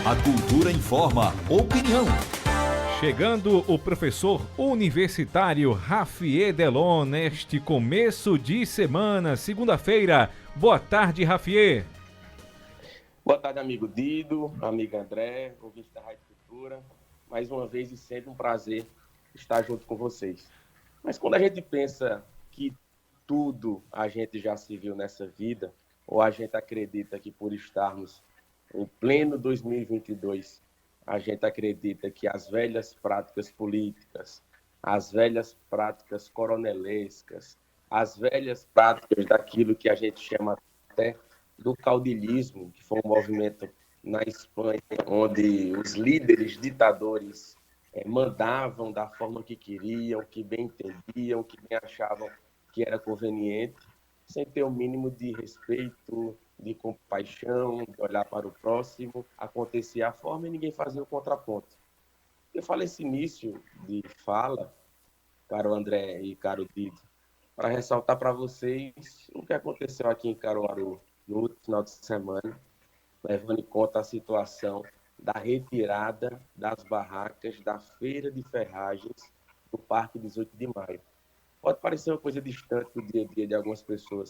A cultura informa, opinião. Chegando o professor universitário Rafier Delon neste começo de semana, segunda-feira. Boa tarde, Rafier. Boa tarde, amigo Dido, amigo André, ouvinte da Rádio Cultura. Mais uma vez e sempre um prazer estar junto com vocês. Mas quando a gente pensa que tudo a gente já se viu nessa vida, ou a gente acredita que por estarmos em pleno 2022, a gente acredita que as velhas práticas políticas, as velhas práticas coronelescas, as velhas práticas daquilo que a gente chama até do caudilismo, que foi um movimento na Espanha, onde os líderes ditadores mandavam da forma que queriam, que bem entendiam, que bem achavam que era conveniente, sem ter o mínimo de respeito, de compaixão, de olhar para o próximo. Acontecia a forma e ninguém fazia o contraponto. Eu falo esse início de fala, caro André e caro Dido, para ressaltar para vocês o que aconteceu aqui em Caruaru no último final de semana, levando em conta a situação da retirada das barracas da Feira de Ferragens do Parque 18 de Maio. Pode parecer uma coisa distante do dia a dia de algumas pessoas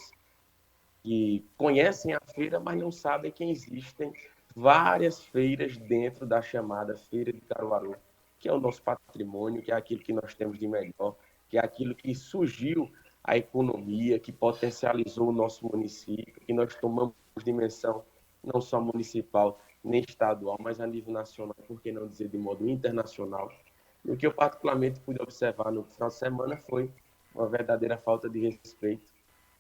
que conhecem a feira, mas não sabem que existem várias feiras dentro da chamada Feira de Caruaru, que é o nosso patrimônio, que é aquilo que nós temos de melhor, que é aquilo que surgiu a economia, que potencializou o nosso município, que nós tomamos dimensão não só municipal, nem estadual, mas a nível nacional, por que não dizer de modo internacional. E o que eu particularmente pude observar no final de semana foi uma verdadeira falta de respeito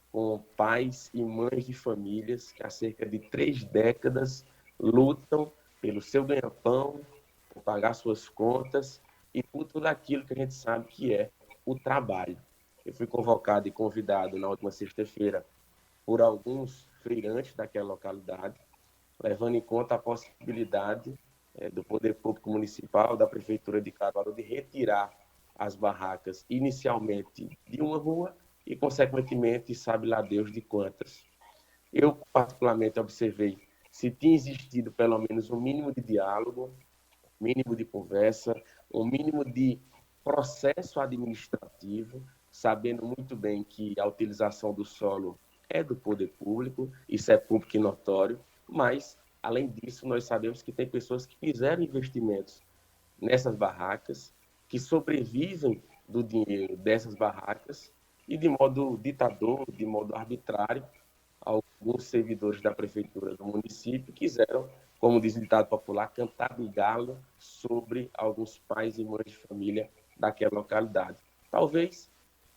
com pais e mães de famílias que há cerca de 3 décadas lutam pelo seu ganha-pão, por pagar suas contas e por tudo aquilo que a gente sabe que é o trabalho. Eu fui convocado e convidado na última sexta-feira por alguns feirantes daquela localidade, levando em conta a possibilidade do Poder Público Municipal, da Prefeitura de Caruaru, de retirar as barracas inicialmente de uma rua e, consequentemente, sabe lá Deus de quantas. Eu, particularmente, observei se tinha existido pelo menos um mínimo de diálogo, um mínimo de conversa, um mínimo de processo administrativo, sabendo muito bem que a utilização do solo é do poder público, isso é público e notório, mas, além disso, nós sabemos que tem pessoas que fizeram investimentos nessas barracas, que sobrevivem do dinheiro dessas barracas e, de modo ditador, de modo arbitrário, alguns servidores da prefeitura do município quiseram, como diz o ditado popular, cantar de galo sobre alguns pais e mães de família daquela localidade. Talvez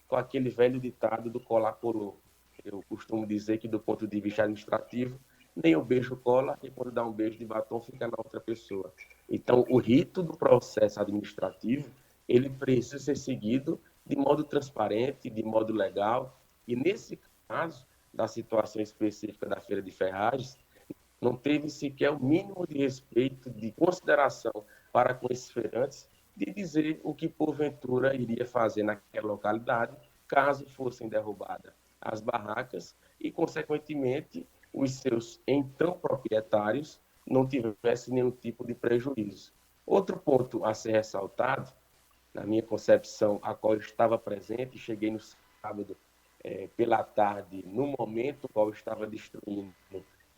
com aquele velho ditado do colar colou. Eu costumo dizer que, do ponto de vista administrativo, nem o beijo cola e quando dá um beijo de batom fica na outra pessoa. Então, o rito do processo administrativo, ele precisa ser seguido de modo transparente, de modo legal, e nesse caso, da situação específica da Feira de Ferragens, não teve sequer o mínimo de respeito, de consideração para com esses feirantes, de dizer o que porventura iria fazer naquela localidade, caso fossem derrubadas as barracas e, consequentemente, os seus então proprietários não tivessem nenhum tipo de prejuízo. Outro ponto a ser ressaltado, na minha concepção, a qual eu estava presente, cheguei no sábado pela tarde, no momento em qual eu estava destruindo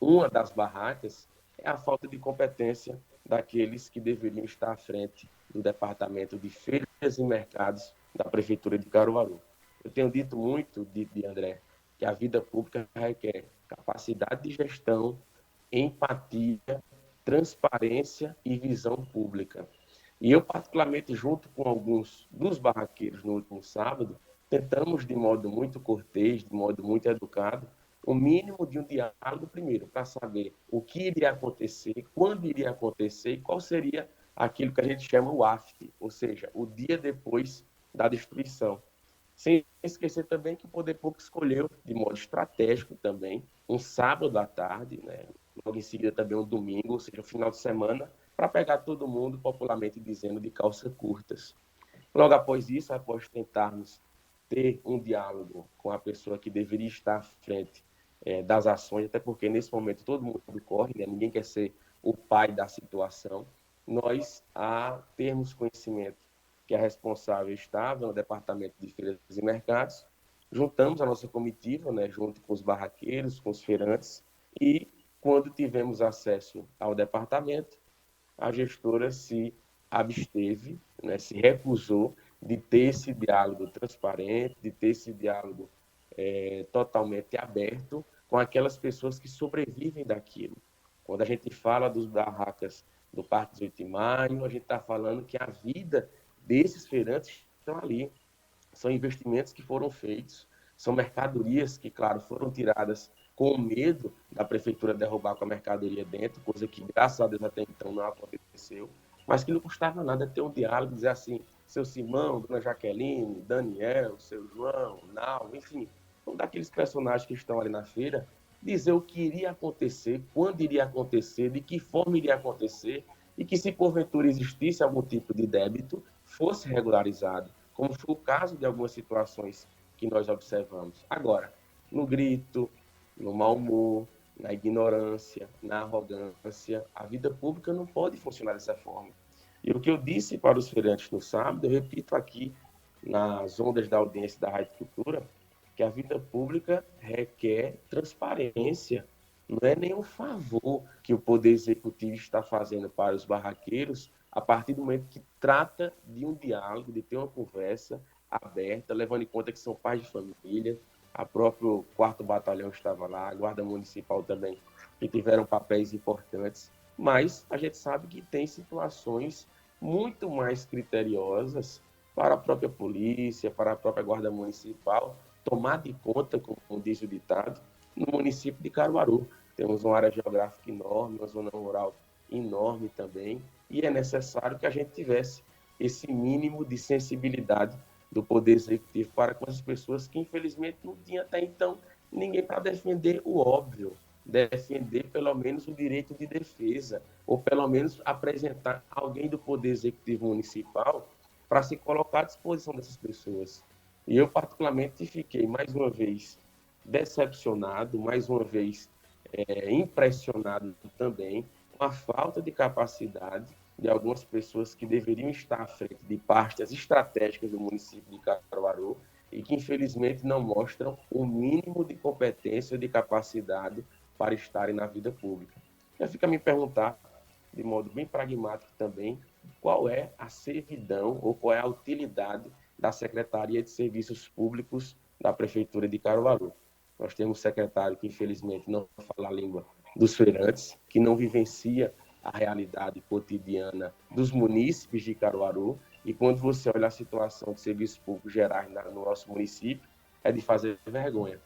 uma das barracas, é a falta de competência daqueles que deveriam estar à frente do Departamento de Feiras e Mercados da Prefeitura de Caruaru. Eu tenho dito muito, de André, que a vida pública requer capacidade de gestão, empatia, transparência e visão pública. E eu, particularmente, junto com alguns dos barraqueiros no último sábado, tentamos, de modo muito cortês, de modo muito educado, o mínimo de um diálogo primeiro, para saber o que iria acontecer, quando iria acontecer e qual seria aquilo que a gente chama o after, ou seja, o dia depois da destruição. Sem esquecer também que o poder público escolheu, de modo estratégico também, um sábado à tarde, né? Logo em seguida também um domingo, ou seja, um final de semana, para pegar todo mundo, popularmente dizendo, de calças curtas. Logo após isso, após tentarmos ter um diálogo com a pessoa que deveria estar à frente das ações, até porque nesse momento todo mundo corre, né? Ninguém quer ser o pai da situação, nós, a termos conhecimento que a responsável estava no departamento de feiras e mercados, juntamos a nossa comitiva, né, junto com os barraqueiros, com os feirantes, e quando tivemos acesso ao departamento, a gestora se absteve, né, se recusou de ter esse diálogo transparente, de ter esse diálogo totalmente aberto com aquelas pessoas que sobrevivem daquilo. Quando a gente fala dos barracas do Parque 18 de Maio, a gente está falando que a vida desses feirantes estão ali. São investimentos que foram feitos, são mercadorias que, claro, foram tiradas com medo da prefeitura derrubar com a mercadoria dentro, coisa que, graças a Deus, até então não aconteceu, mas que não custava nada ter um diálogo, dizer assim, seu Simão, dona Jaqueline, Daniel, seu João, Nau, enfim, um daqueles personagens que estão ali na feira, dizer o que iria acontecer, quando iria acontecer, de que forma iria acontecer, e que se porventura existisse algum tipo de débito, fosse regularizado, como foi o caso de algumas situações que nós observamos. Agora, no grito, no mau humor, na ignorância, na arrogância, a vida pública não pode funcionar dessa forma. E o que eu disse para os feirantes no sábado, eu repito aqui nas ondas da audiência da Rádio Cultura, que a vida pública requer transparência. Não é nenhum favor que o Poder Executivo está fazendo para os barraqueiros a partir do momento que trata de um diálogo, de ter uma conversa aberta, levando em conta que são pais de família, a próprio 4º Batalhão estava lá, a Guarda Municipal também, que tiveram papéis importantes, mas a gente sabe que tem situações muito mais criteriosas para a própria polícia, para a própria Guarda Municipal, tomar de conta, como diz o ditado, no município de Caruaru. Temos uma área geográfica enorme, uma zona rural enorme também, e é necessário que a gente tivesse esse mínimo de sensibilidade do Poder Executivo para com as pessoas que, infelizmente, não tinha até então ninguém para defender o óbvio, defender pelo menos o direito de defesa, ou pelo menos apresentar alguém do Poder Executivo Municipal para se colocar à disposição dessas pessoas. E eu, particularmente, fiquei, mais uma vez, decepcionado, mais uma vez, impressionado também com a falta de capacidade de algumas pessoas que deveriam estar à frente de pastas estratégicas do município de Caruaru e que, infelizmente, não mostram o mínimo de competência ou de capacidade para estarem na vida pública. Já fica a me perguntar, de modo bem pragmático também, qual é a servidão ou qual é a utilidade da Secretaria de Serviços Públicos da Prefeitura de Caruaru. Nós temos um secretário que, infelizmente, não fala a língua dos feirantes, que não vivencia a realidade cotidiana dos munícipes de Caruaru, e quando você olha a situação de serviços públicos gerais no nosso município, é de fazer vergonha.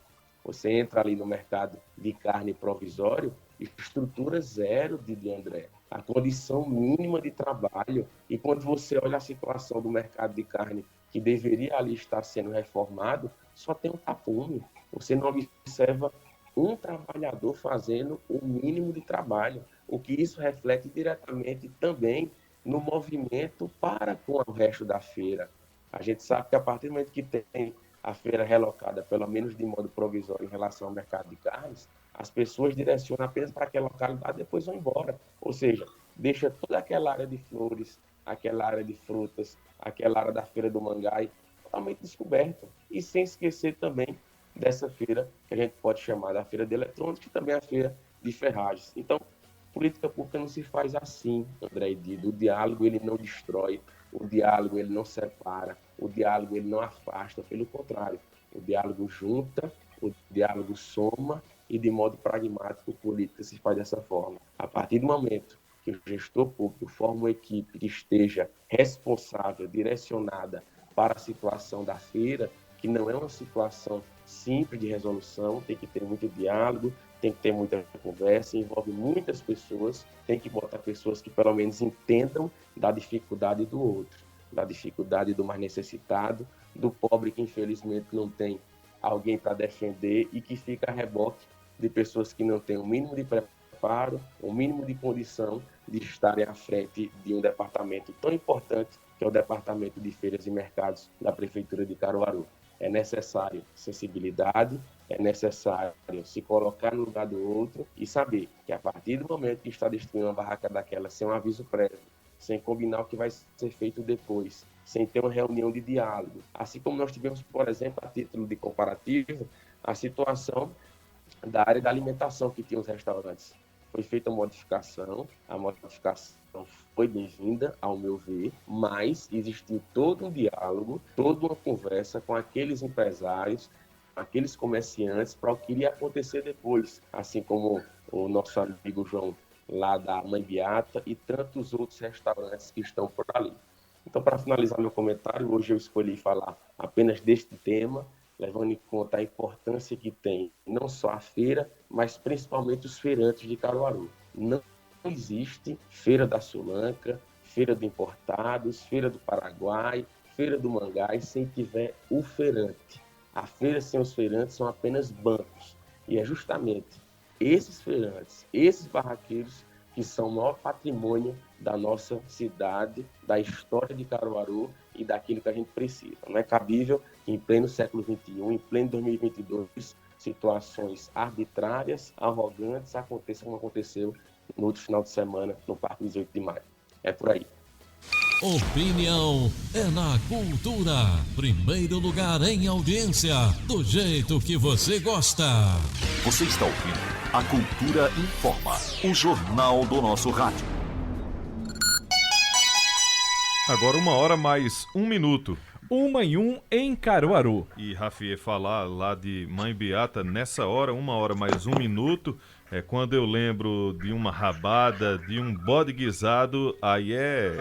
Você entra ali no mercado de carne provisório, estrutura zero de André, a condição mínima de trabalho, e quando você olha a situação do mercado de carne que deveria ali estar sendo reformado, só tem um tapume. Você não observa um trabalhador fazendo o mínimo de trabalho, o que isso reflete diretamente também no movimento para com o resto da feira. A gente sabe que a partir do momento que tem a feira relocada, pelo menos de modo provisório, em relação ao mercado de carnes, as pessoas direcionam apenas para aquela localidade e depois vão embora. Ou seja, deixa toda aquela área de flores, aquela área de frutas, aquela área da feira do Mangai totalmente descoberta. E sem esquecer também dessa feira que a gente pode chamar da feira de eletrônicos e também a feira de ferragens. Então, política pública não se faz assim, André e Dido. O diálogo ele não destrói, o diálogo ele não separa, o diálogo ele não afasta, pelo contrário, o diálogo junta, o diálogo soma e de modo pragmático política se faz dessa forma. A partir do momento que o gestor público forma uma equipe que esteja responsável, direcionada para a situação da feira, que não é uma situação simples de resolução, tem que ter muito diálogo, tem que ter muita conversa, envolve muitas pessoas, tem que botar pessoas que pelo menos entendam da dificuldade do outro, da dificuldade do mais necessitado, do pobre que infelizmente não tem alguém para defender e que fica a reboque de pessoas que não têm o mínimo de preparo, o mínimo de condição de estarem à frente de um departamento tão importante que é o Departamento de Feiras e Mercados da Prefeitura de Caruaru. É necessário sensibilidade, é necessário se colocar no lugar do outro e saber que a partir do momento que está destruindo uma barraca daquela, sem um aviso prévio, sem combinar o que vai ser feito depois, sem ter uma reunião de diálogo, assim como nós tivemos, por exemplo, a título de comparativo, a situação da área da alimentação que tinha os restaurantes. Foi feita uma modificação, a modificação foi bem-vinda, ao meu ver, mas existiu todo um diálogo, toda uma conversa com aqueles empresários, aqueles comerciantes, para o que iria acontecer depois, assim como o nosso amigo João, lá da Mãe Beata, e tantos outros restaurantes que estão por ali. Então, para finalizar meu comentário, hoje eu escolhi falar apenas deste tema, levando em conta a importância que tem não só a feira, mas principalmente os feirantes de Caruaru. Não existe Feira da Sulanca, Feira de Importados, Feira do Paraguai, Feira do Mangai, sem tiver o feirante. A feira sem os feirantes são apenas bancos. E é justamente esses feirantes, esses barraqueiros, que são o maior patrimônio da nossa cidade, da história de Caruaru e daquilo que a gente precisa. Não é cabível que em pleno século XXI, em pleno 2022, situações arbitrárias, arrogantes aconteçam como aconteceu no outro final de semana no Parque 18 de Maio. É por aí. Opinião é na cultura. Primeiro lugar em audiência, do jeito que você gosta. Você está ouvindo a Cultura Informa, o jornal do nosso rádio. Agora 1h mais 1 minuto. 1h01 em Caruaru. E Rafiê falar lá de Mãe Beata nessa hora, 1h mais 1 minuto, é quando eu lembro de uma rabada, de um bode guisado, aí é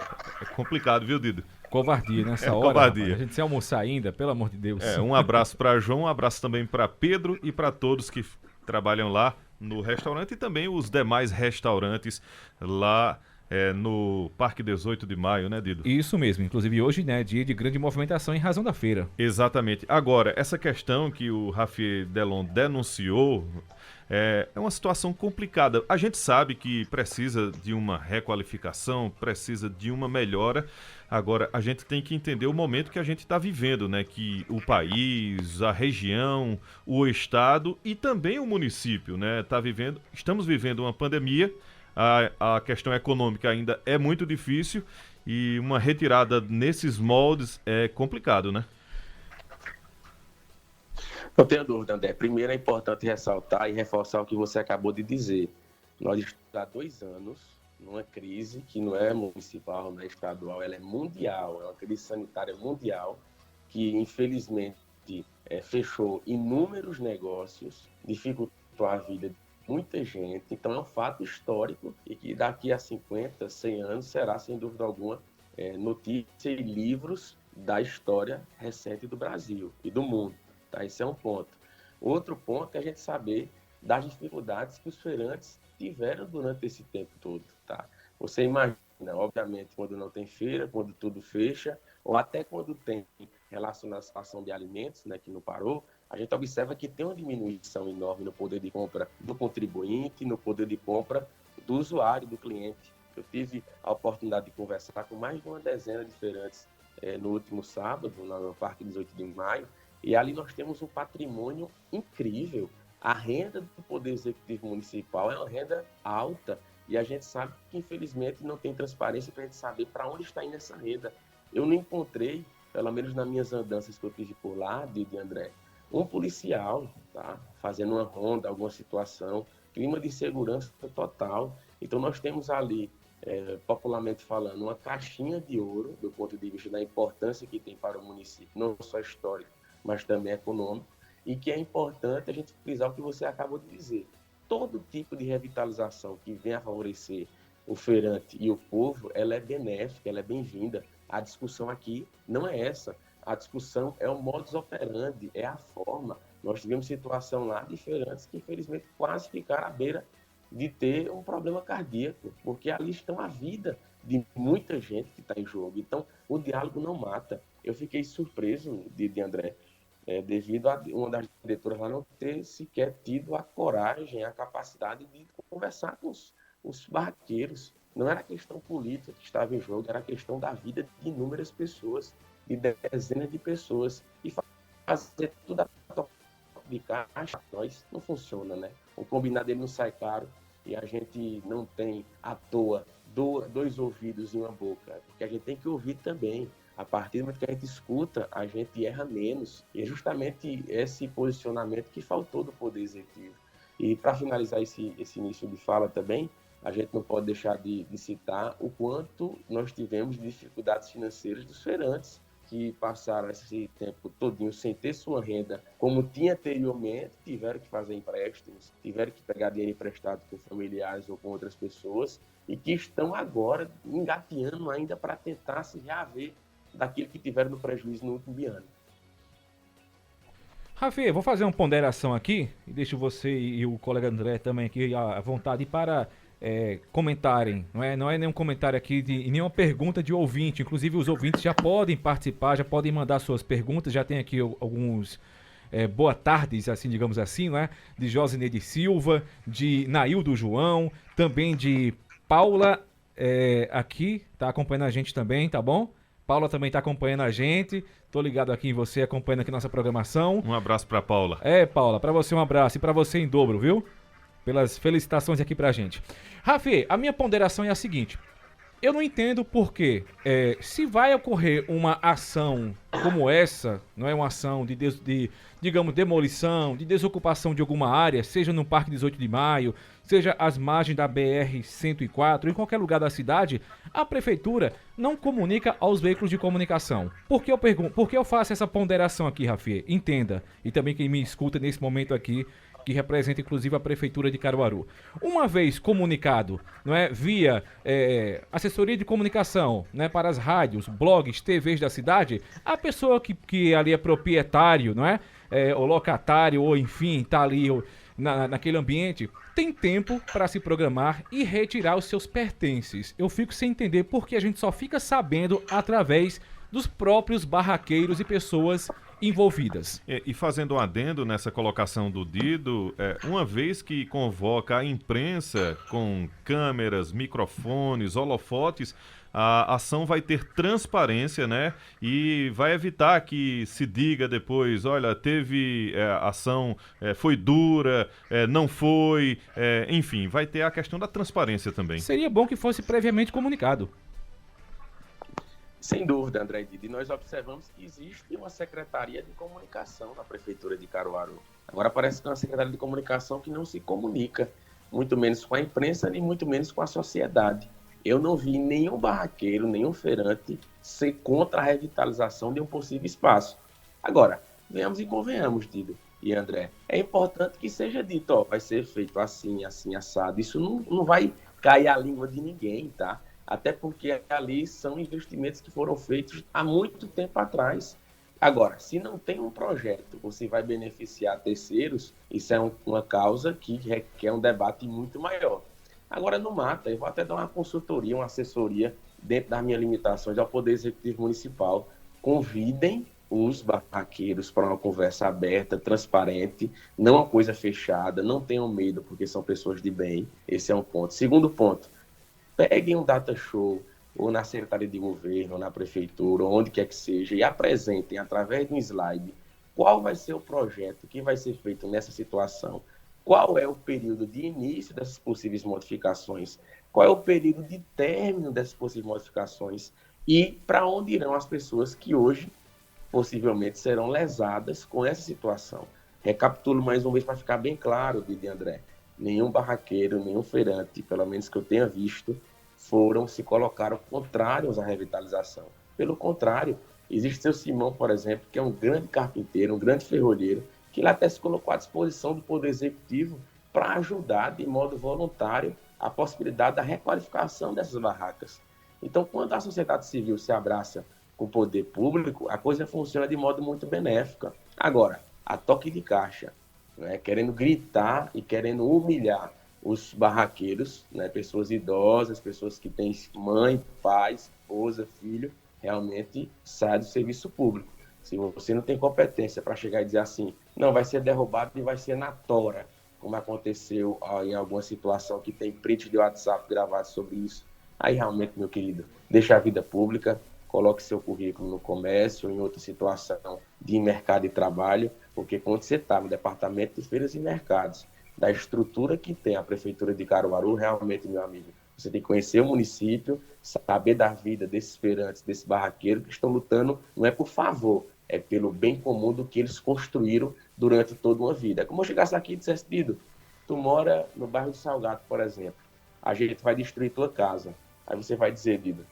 complicado, viu, Dido? Covardia nessa hora. Covardia. Rapaz. A gente sem almoçar ainda, pelo amor de Deus. Um abraço para João, um abraço também para Pedro e para todos que trabalham lá no restaurante e também os demais restaurantes lá no Parque 18 de Maio, né, Dido? Isso mesmo, inclusive hoje, né, dia de grande movimentação em razão da feira. Exatamente. Agora, essa questão que o Rafiê Delon denunciou é uma situação complicada. A gente sabe que precisa de uma requalificação, precisa de uma melhora. Agora, a gente tem que entender o momento que a gente está vivendo, né? Que o país, a região, o estado e também o município, né? Estamos vivendo uma pandemia. A questão econômica ainda é muito difícil e uma retirada nesses moldes é complicado, né? Não tenho dúvida, André. Primeiro é importante ressaltar e reforçar o que você acabou de dizer. Nós estamos há 2 anos numa crise que não é municipal, não é estadual, ela é mundial, é uma crise sanitária mundial que, infelizmente, fechou inúmeros negócios, dificultou a vida de muita gente. Então é um fato histórico e que daqui a 50, 100 anos será, sem dúvida alguma, notícia e livros da história recente do Brasil e do mundo. Tá? Esse é um ponto. Outro ponto é a gente saber das dificuldades que os feirantes tiveram durante esse tempo todo. Tá? Você imagina, obviamente, quando não tem feira, quando tudo fecha, ou até quando tem relação de alimentos, né, que não parou, a gente observa que tem uma diminuição enorme no poder de compra do contribuinte, no poder de compra do usuário, do cliente. Eu tive a oportunidade de conversar com mais de uma dezena de feirantes no último sábado, no Parque 18 de Maio, e ali nós temos um patrimônio incrível. A renda do Poder Executivo Municipal é uma renda alta e a gente sabe que, infelizmente, não tem transparência para a gente saber para onde está indo essa renda. Eu não encontrei, pelo menos nas minhas andanças que eu tive por lá, de André, um policial, tá, fazendo uma ronda, alguma situação, clima de segurança total. Então, nós temos ali, popularmente falando, uma caixinha de ouro, do ponto de vista da importância que tem para o município, não só histórico, mas também econômico, e que é importante a gente frisar o que você acabou de dizer. Todo tipo de revitalização que venha a favorecer o feirante e o povo, ela é benéfica, ela é bem-vinda. A discussão aqui não é essa. A discussão é o modus operandi, é a forma. Nós tivemos situação lá de feirantes que, infelizmente, quase ficaram à beira de ter um problema cardíaco, porque ali estão a vida de muita gente que está em jogo. Então, o diálogo não mata. Eu fiquei surpreso, de André, devido a uma das diretoras lá não ter sequer tido a coragem, a capacidade de conversar com os barraqueiros. Não era questão política que estava em jogo, era questão da vida de inúmeras pessoas, de dezenas de pessoas, e fazer tudo a de caixa, nós não funciona, né? O combinado ele não sai caro e a gente não tem à toa dois ouvidos e uma boca, porque a gente tem que ouvir também. A partir do momento que a gente escuta, a gente erra menos. E é justamente esse posicionamento que faltou do Poder Executivo. E para finalizar esse início de fala também, a gente não pode deixar de citar o quanto nós tivemos de dificuldades financeiras dos feirantes, que passaram esse tempo todinho sem ter sua renda, como tinha anteriormente, tiveram que fazer empréstimos, tiveram que pegar dinheiro emprestado com familiares ou com outras pessoas, e que estão agora engateando ainda para tentar se reaver daquilo que tiveram no prejuízo no último ano. Rafi, vou fazer uma ponderação aqui, e deixo você e o colega André também aqui à vontade para comentarem. Não é nenhum comentário aqui e nenhuma pergunta de ouvinte. Inclusive os ouvintes já podem participar, já podem mandar suas perguntas. Já tem aqui alguns boa tardes, assim, digamos assim, né? De Josineide Silva, de Naildo João, também de Paula aqui, tá acompanhando a gente também, tá bom? Paula também tá acompanhando a gente. Tô ligado aqui em você, acompanhando aqui nossa programação. Um abraço pra Paula. Paula, pra você um abraço e pra você em dobro, viu? Pelas felicitações aqui pra gente. Rafi, a minha ponderação é a seguinte. Eu não entendo por quê. Se vai ocorrer uma ação como essa, não é uma ação de digamos, demolição, de desocupação de alguma área, seja no Parque 18 de Maio, seja às margens da BR-104, em qualquer lugar da cidade, a prefeitura não comunica aos veículos de comunicação. Por que eu faço essa ponderação aqui, Rafi? Entenda, e também quem me escuta nesse momento aqui, que representa inclusive a Prefeitura de Caruaru. Uma vez comunicado, não é, via assessoria de comunicação, né, para as rádios, blogs, TVs da cidade, a pessoa que ali é proprietário, não é, o locatário, ou enfim, está ali naquele ambiente, tem tempo para se programar e retirar os seus pertences. Eu fico sem entender porque a gente só fica sabendo através dos próprios barraqueiros e pessoas envolvidas. E fazendo um adendo nessa colocação do Dido, uma vez que convoca a imprensa com câmeras, microfones, holofotes, a ação vai ter transparência, né? E vai evitar que se diga depois, olha, teve ação, foi dura, não foi, enfim, vai ter a questão da transparência também. Seria bom que fosse previamente comunicado. Sem dúvida, André Didi, nós observamos que existe uma secretaria de comunicação na Prefeitura de Caruaru. Agora parece que é uma secretaria de comunicação que não se comunica, muito menos com a imprensa, nem muito menos com a sociedade. Eu não vi nenhum barraqueiro, nenhum feirante ser contra a revitalização de um possível espaço. Agora, venhamos e convenhamos, Dido e André, é importante que seja dito, vai ser feito assim, assim, assado. Isso não vai cair a língua de ninguém, tá? Até porque ali são investimentos que foram feitos há muito tempo atrás. Agora, se não tem um projeto, você vai beneficiar terceiros, isso é uma causa que requer um debate muito maior. Agora, não mata, eu vou até dar uma consultoria, uma assessoria, dentro das minhas limitações, ao Poder Executivo Municipal. Convidem os barraqueiros para uma conversa aberta, transparente, não uma coisa fechada, não tenham medo, porque são pessoas de bem. Esse é um ponto. Segundo ponto, peguem um data show, ou na Secretaria de Governo, ou na Prefeitura, ou onde quer que seja, e apresentem, através de um slide, qual vai ser o projeto que vai ser feito nessa situação, qual é o período de início dessas possíveis modificações, qual é o período de término dessas possíveis modificações, e para onde irão as pessoas que hoje, possivelmente, serão lesadas com essa situação. Recapitulo mais uma vez para ficar bem claro, Didi André. Nenhum barraqueiro, nenhum feirante, pelo menos que eu tenha visto, se colocaram contrários à revitalização. Pelo contrário, existe o seu Simão, por exemplo, que é um grande carpinteiro, um grande ferrolheiro, que lá até se colocou à disposição do Poder Executivo para ajudar de modo voluntário a possibilidade da requalificação dessas barracas. Então, quando a sociedade civil se abraça com o poder público, a coisa funciona de modo muito benéfico. Agora, a toque de caixa, né, querendo gritar e querendo humilhar os barraqueiros, né, pessoas idosas, pessoas que têm mãe, pai, esposa, filho, realmente sai do serviço público. Se você não tem competência para chegar e dizer assim, não, vai ser derrubado e vai ser na tora, como aconteceu em alguma situação que tem print de WhatsApp gravado sobre isso, aí realmente, meu querido, deixa a vida pública, coloque seu currículo no comércio ou em outra situação de mercado de trabalho, Porque quando você está no departamento de feiras e mercados, da estrutura que tem a Prefeitura de Caruaru, realmente, meu amigo, você tem que conhecer o município, saber da vida desses feirantes, desses barraqueiros que estão lutando, não é por favor, é pelo bem comum do que eles construíram durante toda uma vida. É como eu chegasse aqui e dissesse, Dido, tu mora no bairro do Salgado, por exemplo, a gente vai destruir tua casa. Aí você vai dizer, Dido,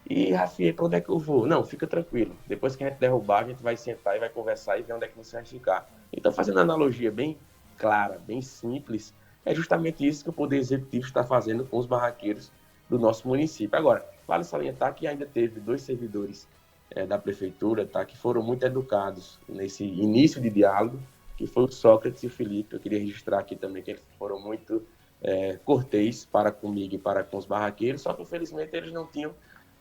e Rafinha, para onde é que eu vou? Não, fica tranquilo. Depois que a gente derrubar, a gente vai sentar e vai conversar e ver onde é que você vai ficar. Então, fazendo uma analogia bem clara, bem simples, é justamente isso que o Poder Executivo está fazendo com os barraqueiros do nosso município. Agora, vale salientar que ainda teve 2 servidores da Prefeitura, tá, que foram muito educados nesse início de diálogo, que foi o Sócrates e o Felipe. Eu queria registrar aqui também que eles foram muito cortês para comigo e para com os barraqueiros, só que infelizmente eles não tinham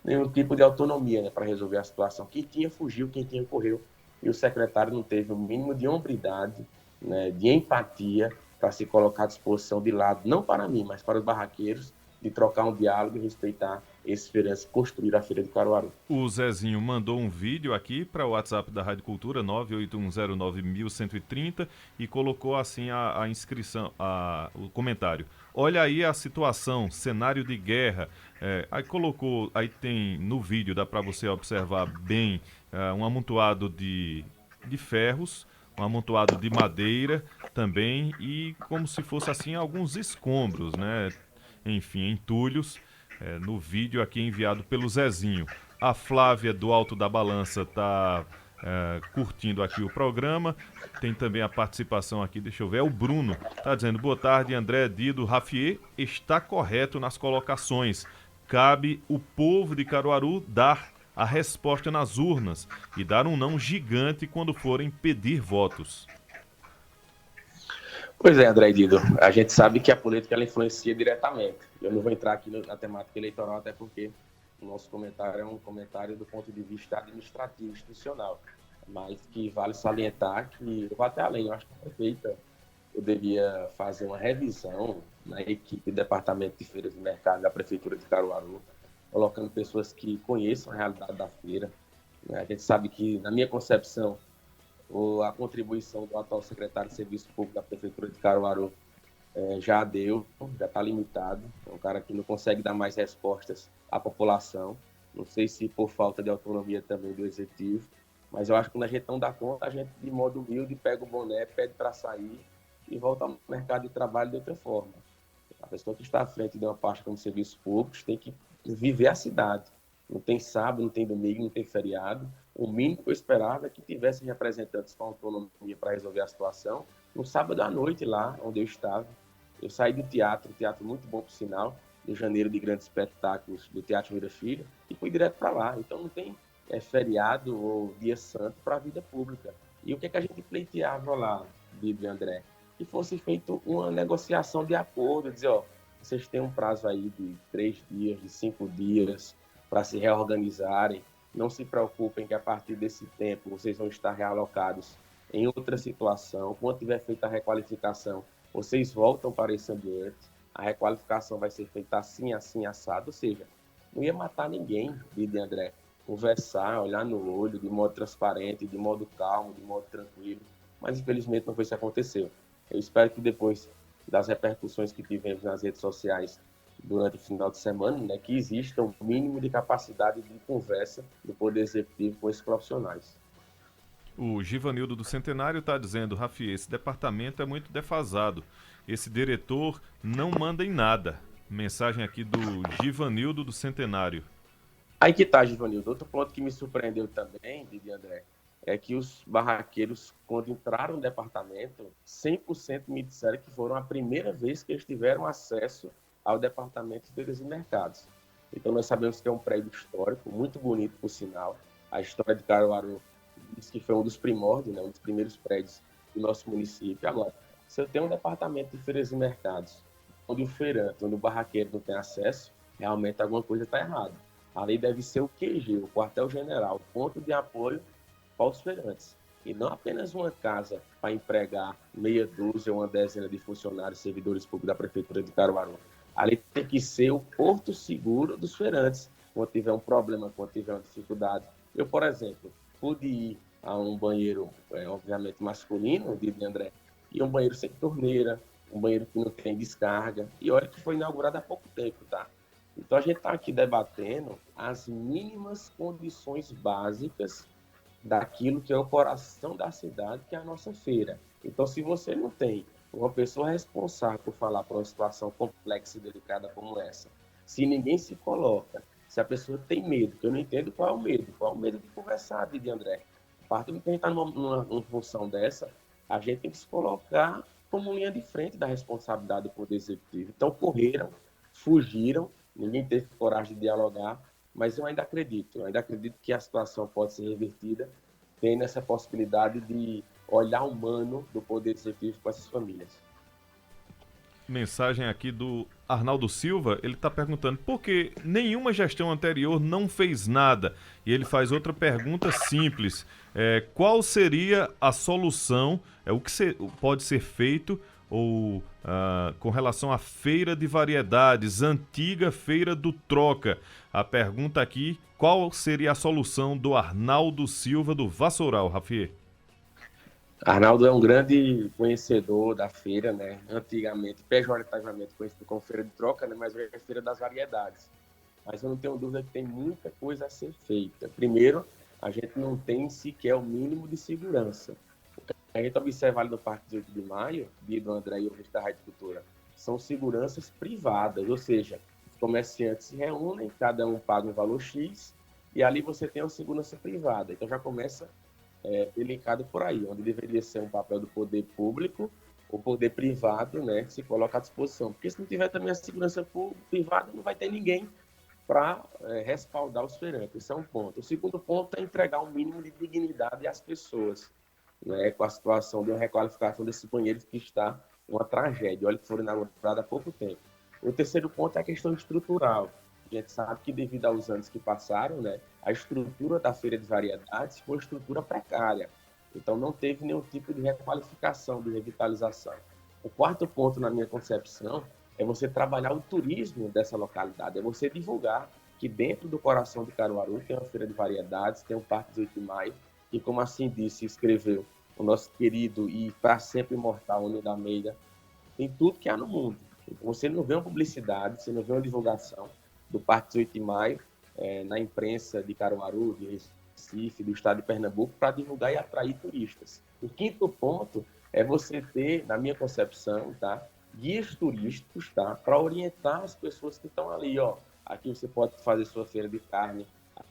nenhum tipo de autonomia, né, para resolver a situação. Quem tinha fugiu, quem tinha correu, e o secretário não teve o mínimo de hombridade, né, de empatia para se colocar à disposição de lado, não para mim, mas para os barraqueiros, de trocar um diálogo e respeitar esses feirantes que construíram a Feira de Caruaru. O Zezinho mandou um vídeo aqui para o WhatsApp da Rádio Cultura, 981091130, e colocou assim a inscrição, o comentário. Olha aí a situação, cenário de guerra. Aí colocou, aí tem no vídeo, dá para você observar bem, um amontoado de ferros, um amontoado de madeira também, e como se fosse assim alguns escombros, né? Enfim, entulhos, no vídeo aqui enviado pelo Zezinho. A Flávia do Alto da Balança está curtindo aqui o programa. Tem também a participação aqui, deixa eu ver, é o Bruno. Está dizendo, boa tarde, André, Dido, Rafier está correto nas colocações. Cabe o povo de Caruaru dar a resposta nas urnas e dar um não gigante quando forem pedir votos. Pois é, André e Dido, a gente sabe que a política ela influencia diretamente. Eu não vou entrar aqui na temática eleitoral, até porque o nosso comentário é um comentário do ponto de vista administrativo, institucional, mas que vale salientar que eu vou até além. Eu acho que a prefeita poderia fazer uma revisão na equipe do Departamento de Feiras e Mercado da Prefeitura de Caruaru, colocando pessoas que conheçam a realidade da feira. A gente sabe que, na minha concepção, a contribuição do atual secretário de Serviço Público da Prefeitura de Caruaru já está limitado. É um cara que não consegue dar mais respostas à população. Não sei se por falta de autonomia também do Executivo, mas eu acho que quando a gente não dá conta, a gente, de modo humilde, pega o boné, pede para sair e volta ao mercado de trabalho de outra forma. A pessoa que está à frente de uma parte como serviços públicos tem que viver a cidade. Não tem sábado, não tem domingo, não tem feriado. O mínimo que eu esperava é que tivessem representantes com autonomia para resolver a situação. No sábado à noite, lá onde eu estava, eu saí do teatro, muito bom por sinal, de janeiro de grandes espetáculos do Teatro Vira Filho, e fui direto para lá. Então não tem feriado ou dia santo para a vida pública. E o que é que a gente pleiteava lá, Bíblia e André? Que fosse feita uma negociação de acordo, dizer, ó, vocês têm um prazo aí de 3 dias, de 5 dias, para se reorganizarem. Não se preocupem que a partir desse tempo vocês vão estar realocados em outra situação. Quando tiver feita a requalificação, vocês voltam para esse ambiente. A requalificação vai ser feita assim, assim, assado. Ou seja, não ia matar ninguém, Bíblia e André. Conversar, olhar no olho, de modo transparente, de modo calmo, de modo tranquilo. Mas, infelizmente, não foi isso que aconteceu. Eu espero que depois das repercussões que tivemos nas redes sociais durante o final de semana, né, que exista um mínimo de capacidade de conversa do Poder Executivo com esses profissionais. O Givanildo do Centenário está dizendo, Rafi, esse departamento é muito defasado. Esse diretor não manda em nada. Mensagem aqui do Givanildo do Centenário. Aí que tá, Givanildo. Outro ponto que me surpreendeu também, Didi André, é que os barraqueiros, quando entraram no departamento, 100% me disseram que foram a primeira vez que eles tiveram acesso ao departamento de feiras e mercados. Então nós sabemos que é um prédio histórico, muito bonito por sinal. A história de Caruaru diz que foi um dos primórdios, né, um dos primeiros prédios do nosso município. Agora, se eu tenho um departamento de feiras e mercados, onde o feirante, onde o barraqueiro não tem acesso, realmente alguma coisa está errada. Ali deve ser o QG, o quartel-general, o ponto de apoio para os feirantes. E não apenas uma casa para empregar meia dúzia ou uma dezena de funcionários, servidores públicos da Prefeitura de Caruaru. Ali tem que ser o porto seguro dos feirantes, quando tiver um problema, quando tiver uma dificuldade. Eu, por exemplo, pude ir a um banheiro, obviamente, masculino, de André, e um banheiro sem torneira, um banheiro que não tem descarga. E olha que foi inaugurado há pouco tempo, tá? Então a gente está aqui debatendo as mínimas condições básicas daquilo que é o coração da cidade, que é a nossa feira. Então, se você não tem uma pessoa responsável por falar para uma situação complexa e delicada como essa, se ninguém se coloca, se a pessoa tem medo, que eu não entendo qual é o medo de conversar, de André. A partir do momento que a gente está numa função dessa, a gente tem que se colocar como linha de frente da responsabilidade do Poder Executivo. Então, correram, fugiram, ninguém teve coragem de dialogar, mas eu ainda acredito que a situação pode ser revertida, tendo essa possibilidade de olhar humano do Poder Executivo com essas famílias. Mensagem aqui do Arnaldo Silva, ele está perguntando por que nenhuma gestão anterior não fez nada. E ele faz outra pergunta simples, qual seria a solução, o que pode ser feito ou com relação à feira de variedades, antiga feira do Troca. A pergunta aqui, qual seria a solução do Arnaldo Silva do Vassoural, Rafiê? Arnaldo é um grande conhecedor da feira, né? Antigamente, pejorativamente conhecido como Feira de Troca, né? Mas hoje é Feira das Variedades. Mas eu não tenho dúvida que tem muita coisa a ser feita. Primeiro, a gente não tem sequer o mínimo de segurança. A gente observa ali no Parque 18 de Maio, do André e o da Rádio Cultura, são seguranças privadas, ou seja, os comerciantes se reúnem, cada um paga um valor X, e ali você tem uma segurança privada. Então já começa delicado por aí, onde deveria ser um papel do poder público, o poder privado, né, se coloca à disposição. Porque se não tiver também a segurança privada, não vai ter ninguém para respaldar os feirantes. Esse é um ponto. O segundo ponto é entregar um mínimo de dignidade às pessoas, né, com a situação de uma requalificação desse banheiro que está uma tragédia. Olha que foram inaugurados há pouco tempo. O terceiro ponto é a questão estrutural. A gente sabe que devido aos anos que passaram, né, a estrutura da Feira de Variedades foi uma estrutura precária. Então não teve nenhum tipo de requalificação, de revitalização. O quarto ponto, na minha concepção, é você trabalhar o turismo dessa localidade, é você divulgar que dentro do coração de Caruaru tem uma Feira de Variedades, tem o Parque 18 de Maio, e como assim disse, escreveu o nosso querido e para sempre imortal Oni da Almeida, tem tudo que há no mundo. Você não vê uma publicidade, você não vê uma divulgação do Parque 18 de Maio na imprensa de Caruaru, de Recife, do estado de Pernambuco, para divulgar e atrair turistas. O quinto ponto é você ter, na minha concepção, tá, guias turísticos, tá, para orientar as pessoas que estão ali, ó. Aqui você pode fazer sua feira de carne,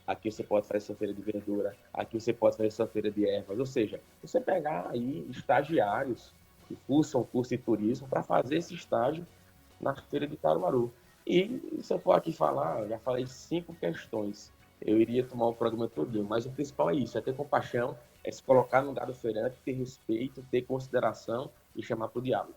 aqui você pode fazer sua feira de verdura, aqui você pode fazer sua feira de ervas. Ou seja, você pegar aí estagiários que cursam curso de turismo para fazer esse estágio na feira de Caruaru. E se eu for aqui falar, já falei 5 questões, eu iria tomar um programa todinho, mas o principal é isso, é ter compaixão, é se colocar no lugar do feirante, ter respeito, ter consideração e chamar para o diálogo.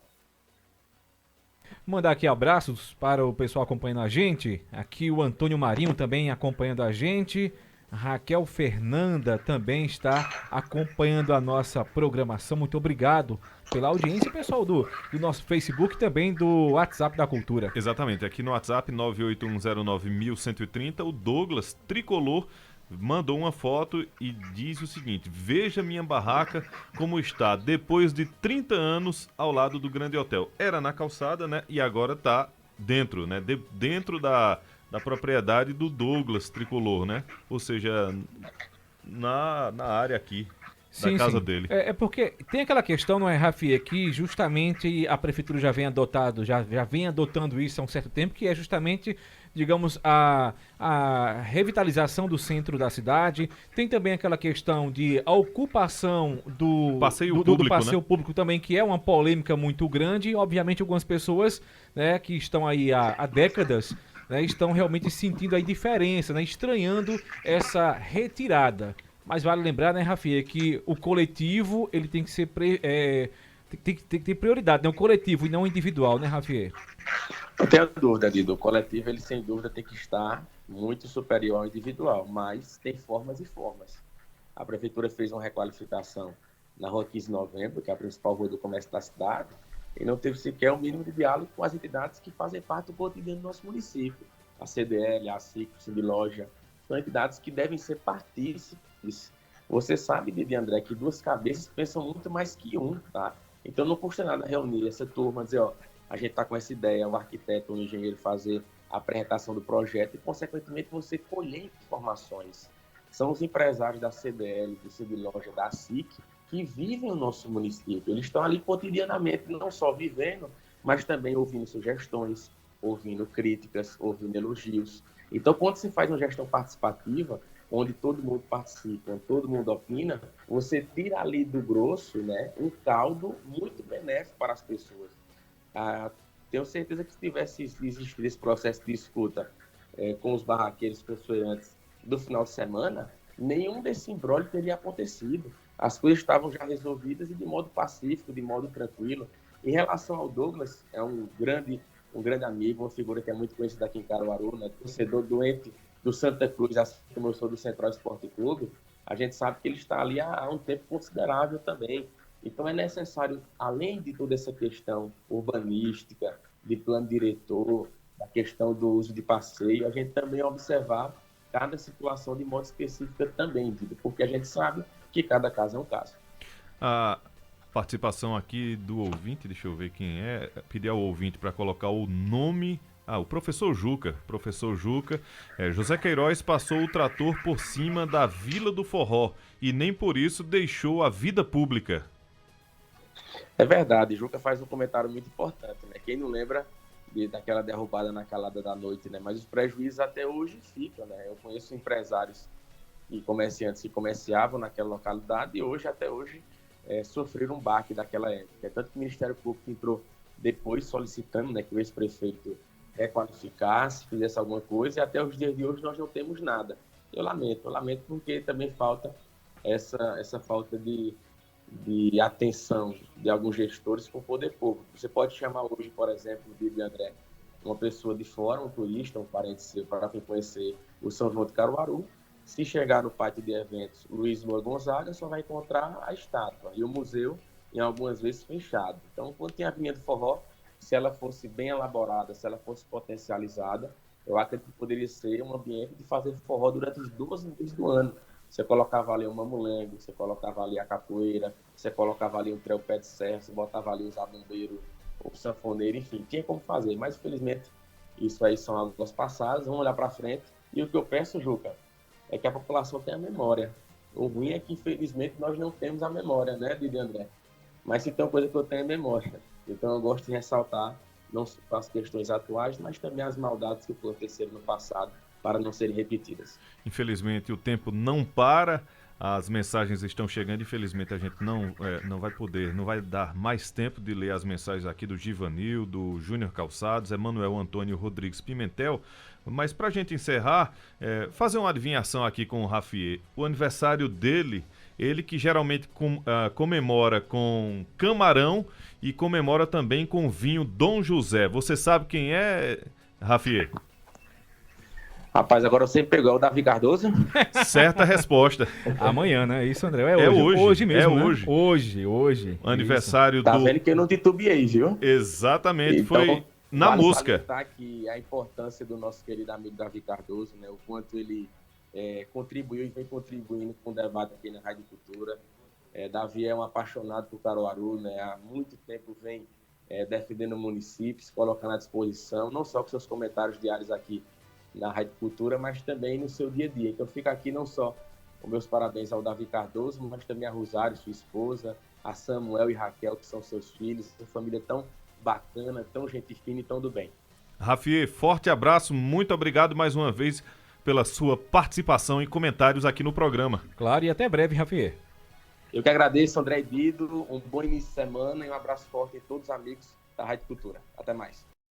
Mandar aqui abraços para o pessoal acompanhando a gente, aqui o Antônio Marinho também acompanhando a gente, a Raquel Fernanda também está acompanhando a nossa programação, muito obrigado pela audiência, pessoal do nosso Facebook e também do WhatsApp da Cultura. Exatamente, aqui no WhatsApp 981091130, o Douglas Tricolor mandou uma foto e diz o seguinte: veja minha barraca como está depois de 30 anos ao lado do Grande Hotel. Era na calçada, né? E agora está dentro, né? Dentro da propriedade do Douglas Tricolor, né? Ou seja, na área aqui da casa dele. É porque tem aquela questão, não é, Rafi, que justamente a prefeitura já vem adotando isso há um certo tempo, que é justamente, digamos, a revitalização do centro da cidade. Tem também aquela questão de a ocupação do passeio público também, que é uma polêmica muito grande, e obviamente algumas pessoas, né, que estão aí há décadas, né, estão realmente sentindo a diferença, né, estranhando essa retirada. Mas vale lembrar, né, Rafi, que o coletivo ele tem que ser tem que ter prioridade, né? O coletivo e não o individual, né, Rafi? Não tenho dúvida, Dido. O coletivo, ele sem dúvida tem que estar muito superior ao individual, mas tem formas e formas. A prefeitura fez uma requalificação na Rua 15 de Novembro, que é a principal rua do comércio da cidade, e não teve sequer um mínimo de diálogo com as entidades que fazem parte do cotidiano do nosso município. A CDL, a CIC, o Sindiloja, são entidades que devem ser partícipes Você sabe, Didi André, que duas cabeças pensam muito mais que um, tá? Então não custa nada reunir essa turma, dizer, ó, a gente está com essa ideia, o arquiteto, o engenheiro fazer a apresentação do projeto e, consequentemente, você colher informações. São os empresários da CDL, do Cibiloja, da SIC, que vivem o nosso município. Eles estão ali cotidianamente, não só vivendo, mas também ouvindo sugestões, ouvindo críticas, ouvindo elogios. Então, quando se faz uma gestão participativa, onde todo mundo participa, todo mundo opina, você tira ali do grosso, né, um caldo muito benéfico para as pessoas. Tenho certeza que se tivesse existido esse processo de escuta com os barraqueiros consoantes do final de semana, nenhum desse imbróglio teria acontecido. As coisas estavam já resolvidas e de modo pacífico, de modo tranquilo. Em relação ao Douglas, é um grande amigo, uma figura que é muito conhecida aqui em Caruaru, né? Torcedor doente do Santa Cruz, assim como eu sou do Central Esporte Clube. A gente sabe que ele está ali há um tempo considerável também. Então é necessário, além de toda essa questão urbanística, de plano diretor, da questão do uso de passeio, a gente também observar cada situação de modo específico também, porque a gente sabe que cada caso é um caso. A participação aqui do ouvinte, deixa eu ver quem é, pedir ao ouvinte para colocar o nome. O professor Juca. Professor Juca. José Queiroz passou o trator por cima da Vila do Forró e nem por isso deixou a vida pública. É verdade, Juca faz um comentário muito importante, né? Quem não lembra daquela derrubada na calada da noite, né? Mas os prejuízos até hoje ficam, né? Eu conheço empresários e comerciantes que comerciavam naquela localidade e hoje, até hoje, sofreram um baque daquela época. Tanto que o Ministério Público entrou depois solicitando, né, que o ex-prefeito requalificasse, fizesse alguma coisa, e até os dias de hoje nós não temos nada. Eu lamento porque também falta essa falta de atenção de alguns gestores com o poder público. Você pode chamar hoje, por exemplo, de André, uma pessoa de fora, um turista, um parente seu, para vir conhecer o São João de Caruaru. Se chegar no pátio de eventos Luiz Moura Gonzaga, só vai encontrar a estátua e o museu, em algumas vezes, fechado. Então, quando tem a Avenida do Forró, se ela fosse bem elaborada, se ela fosse potencializada, eu acredito que poderia ser um ambiente de fazer forró durante os 12 meses do ano. Você colocava ali um mamulengo, você colocava ali a capoeira, você colocava ali um treo-pé de serra, você botava ali o zabumbeiro, o sanfoneiro, enfim, tinha como fazer. Mas, infelizmente, isso aí são águas passadas, vamos olhar para frente. E o que eu peço, Juca, é que a população tenha memória. O ruim é que, infelizmente, nós não temos a memória, né, Didi André? Mas se tem uma coisa que eu tenho é memória. Então, eu gosto de ressaltar não só as questões atuais, mas também as maldades que aconteceram no passado, para não serem repetidas. Infelizmente, o tempo não para, as mensagens estão chegando, infelizmente a gente não vai dar mais tempo de ler as mensagens aqui do Givanil, do Júnior Calçados, Emanuel Antônio Rodrigues Pimentel, mas para a gente encerrar, fazer uma adivinhação aqui com o Rafier. O aniversário dele, ele que geralmente comemora com camarão e comemora também com vinho Dom José. Você sabe quem é, Rafier? Rapaz, agora você pegou o Davi Cardoso? Certa resposta. Amanhã, né? Isso, André. É hoje. Hoje mesmo, É né? hoje. Hoje. Aniversário Tá do... vendo que eu não titubeei, viu? Exatamente, Então, foi na vale música. salientar que a importância do nosso querido amigo Davi Cardoso, né? O quanto ele contribuiu e vem contribuindo com o debate aqui na Rádio Cultura. Davi é um apaixonado por Caruaru, né? Há muito tempo vem defendendo o município, se colocando à disposição, não só com seus comentários diários aqui na Rádio Cultura, mas também no seu dia a dia. Então fica aqui não só os meus parabéns ao Davi Cardoso, mas também a Rosário, sua esposa, a Samuel e Raquel, que são seus filhos, essa família tão bacana, tão gente fina e tão do bem. Rafier, forte abraço, muito obrigado mais uma vez pela sua participação e comentários aqui no programa. Claro, e até breve, Rafier. Eu que agradeço, André e Dido, um bom início de semana e um abraço forte a todos os amigos da Rádio Cultura. Até mais.